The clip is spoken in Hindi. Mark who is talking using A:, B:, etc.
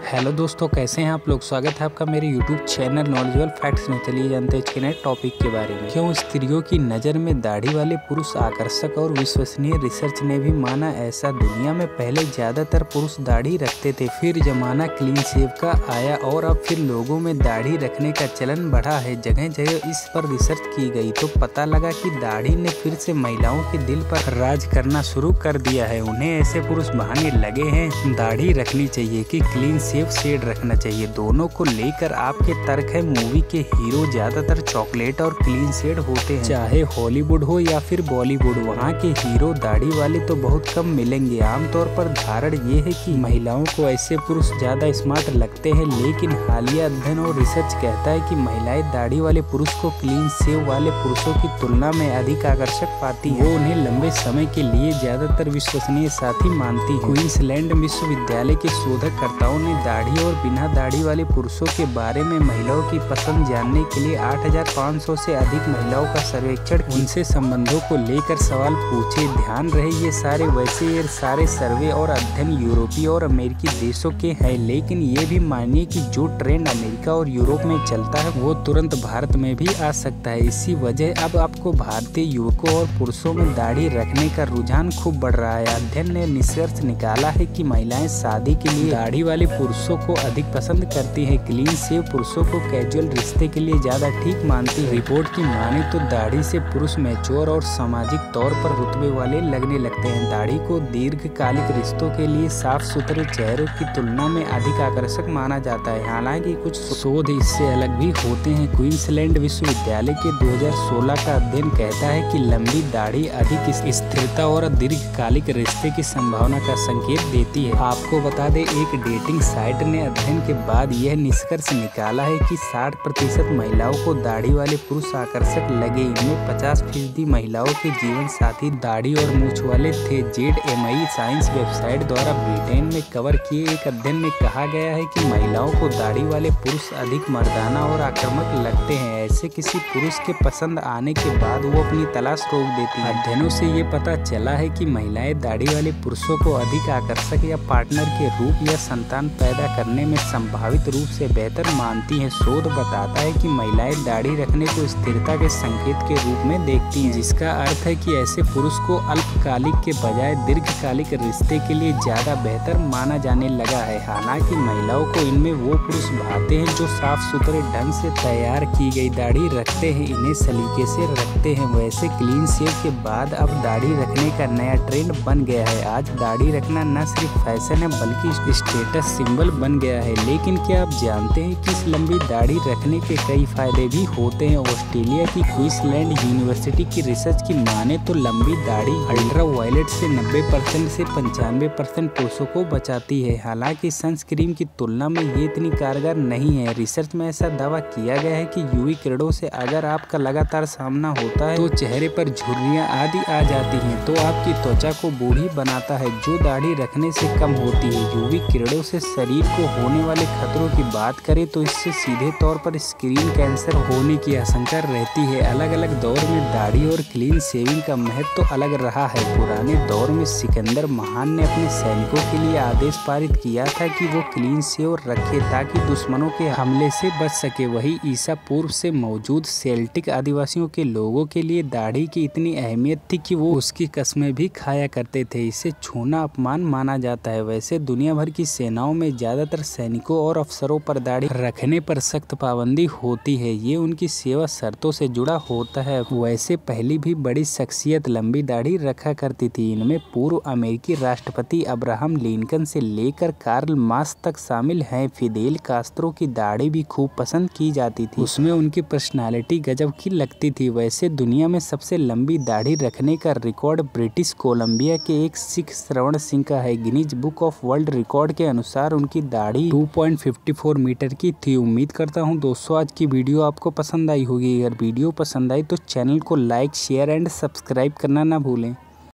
A: हेलो दोस्तों, कैसे हैं आप लोग। स्वागत है आपका मेरे यूट्यूब चैनल नॉलेजेबल फैक्ट्स में। चलिए जानते हैं आज के नए टॉपिक के बारे में। क्यों स्त्रियों की नज़र में दाढ़ी वाले पुरुष आकर्षक और विश्वसनीय। रिसर्च ने भी माना ऐसा। दुनिया में पहले ज़्यादातर पुरुष दाढ़ी रखते थे, फिर जमाना क्लीन शेव का आया और अब फिर लोगों में दाढ़ी रखने का चलन बढ़ा है। जगह जगह इस पर रिसर्च की गई तो पता लगा कि दाढ़ी ने फिर से महिलाओं के दिल पर राज करना शुरू कर दिया है। उन्हें ऐसे पुरुष बहाने लगे हैं दाढ़ी रखनी चाहिए कि क्लीन शेव शेड रखना चाहिए। दोनों को लेकर आपके तर्क है। मूवी के हीरो ज्यादातर चॉकलेट और क्लीन शेड होते हैं, चाहे हॉलीवुड हो या फिर बॉलीवुड। वहाँ के हीरो दाढ़ी वाले तो बहुत कम मिलेंगे। आमतौर पर धारण ये है कि महिलाओं को ऐसे पुरुष ज्यादा स्मार्ट लगते हैं, लेकिन हालिया अध्ययन और रिसर्च कहता है कि महिलाएं दाढ़ी वाले पुरुष को क्लीन शेव वाले पुरुषों की तुलना में अधिक आकर्षक पाती हैं। वो उन्हें लंबे समय के लिए ज्यादातर विश्वसनीय साथी मानती है। क्वींसलैंड विश्वविद्यालय के शोधकर्ताओं ने दाढ़ी और बिना दाढ़ी वाले पुरुषों के बारे में महिलाओं की पसंद जानने के लिए 8,500 से अधिक महिलाओं का सर्वेक्षण, उनसे संबंधों को लेकर सवाल पूछे। ध्यान रहे ये सारे सर्वे और अध्ययन यूरोपीय और अमेरिकी देशों के हैं, लेकिन ये भी मानिए कि जो ट्रेंड अमेरिका और यूरोप में चलता है वो तुरंत भारत में भी आ सकता है। इसी वजह अब आपको भारतीय युवकों और पुरुषों में दाढ़ी रखने का रुझान खूब बढ़ रहा है। अध्ययन ने निष्कर्ष निकाला है कि महिलाएं शादी के लिए दाढ़ी वाले पुरुषों को अधिक पसंद करती है, क्लीन शेव पुरुषों को कैजुअल रिश्ते के लिए ज्यादा ठीक मानती है। रिपोर्ट की माने तो दाढ़ी से पुरुष मैच्योर और सामाजिक तौर पर रुतबे वाले लगने लगते हैं। दाढ़ी को दीर्घकालिक रिश्तों के लिए साफ सुथरे चेहरों की तुलना में अधिक आकर्षक माना जाता है। हालांकि कुछ शोध इससे अलग भी होते हैं। क्वींसलैंड विश्वविद्यालय के 2016 का अध्ययन कहता है कि लंबी दाढ़ी अधिक स्थिरता और दीर्घकालिक रिश्ते की संभावना का संकेत देती है। आपको बता दें, एक डेटिंग साइट ने अध्ययन के बाद यह निष्कर्ष निकाला है कि 60% महिलाओं को दाढ़ी वाले पुरुष आकर्षक लगे। इनमें 50% महिलाओं के जीवन साथी दाढ़ी और मूंछ वाले थे। ZMI साइंस वेबसाइट द्वारा ब्रिटेन में कवर किए एक अध्ययन में कहा गया है कि महिलाओं को दाढ़ी वाले पुरुष अधिक मर्दाना और आक्रामक लगते हैं। ऐसे किसी पुरुष के पसंद आने के बाद वो अपनी तलाश रोक देती है। अध्ययनों से ये पता चला है कि महिलाएं दाढ़ी वाले पुरुषों को अधिक आकर्षक या पार्टनर के रूप या संतान पैदा करने में संभावित रूप से बेहतर मानती हैं। शोध बताता है कि महिलाएं दाढ़ी रखने को स्थिरता के संकेत के रूप में देखती हैं, जिसका अर्थ है कि ऐसे पुरुष को अल्पकालिक के बजाय दीर्घकालिक रिश्ते के लिए ज्यादा बेहतर माना जाने लगा है। हालांकि महिलाओं को इनमें वो पुरुष भाते हैं जो साफ सुथरे ढंग से तैयार की गई दाढ़ी रखते हैं, इन्हें सलीके से रखते हैं। वैसे क्लीन शेव के बाद अब दाढ़ी रखने का नया ट्रेंड बन गया है। आज दाढ़ी रखना न सिर्फ फैशन है बल्कि स्टेटस सिंबल बन गया है। लेकिन क्या आप जानते हैं कि इस लंबी दाढ़ी रखने के कई फायदे भी होते हैं। ऑस्ट्रेलिया की क्वींसलैंड यूनिवर्सिटी की रिसर्च की माने तो लंबी दाढ़ी अल्ट्रावायलेट से 90% से 95% कोषों को बचाती है। हालांकि सनस्क्रीन की तुलना में ये इतनी कारगर नहीं है। रिसर्च में ऐसा दावा किया गया है कि यूवी किरणों से अगर आपका लगातार सामना होता है तो चेहरे पर झुर्रियां आदि आ जाती हैं, तो आपकी त्वचा को बूढ़ी बनाता है, जो दाढ़ी रखने से कम होती है। यूवी किरणों से शरीर को होने वाले खतरों की बात करें तो इससे सीधे तौर पर स्किन कैंसर होने की आशंका रहती है। अलग अलग दौर में दाढ़ी और क्लीन शेविंग का महत्व तो अलग रहा है। पुराने दौर में सिकंदर महान ने अपने सैनिकों के लिए आदेश पारित किया था कि वो क्लीन शेव रखे ताकि दुश्मनों के हमले से बच सके। वही ईसा पूर्व से मौजूद सेल्टिक आदिवासियों के लोगों के लिए दाढ़ी की इतनी अहमियत थी कि वो उसकी कस्में भी खाया करते थे। इसे छूना अपमान माना जाता है। वैसे दुनिया भर की सेनाओं में ज्यादातर सैनिकों और अफसरों पर दाढ़ी रखने पर सख्त पाबंदी होती है। ये उनकी सेवा शर्तों से जुड़ा होता है। वैसे पहली भी बड़ी शख्सियत लंबी दाढ़ी रखा करती थी। इनमें पूर्व अमेरिकी राष्ट्रपति अब्राहम लिंकन से लेकर कार्ल मार्क्स तक शामिल हैं। फिदेल कास्त्रो की दाढ़ी भी खूब पसंद की जाती थी। उसमें उनकी पर्सनालिटी गजब की लगती थी। वैसे दुनिया में सबसे लंबी दाढ़ी रखने का रिकॉर्ड ब्रिटिश कोलंबिया के एक सिख श्रवण सिंह का है। Guinness book of world record के अनुसार उनकी दाढ़ी 2.54 मीटर की थी। उम्मीद करता हूँ दोस्तों आज की वीडियो आपको पसंद आई होगी। अगर वीडियो पसंद आई तो चैनल को लाइक, शेयर एंड सब्सक्राइब करना ना भूलें।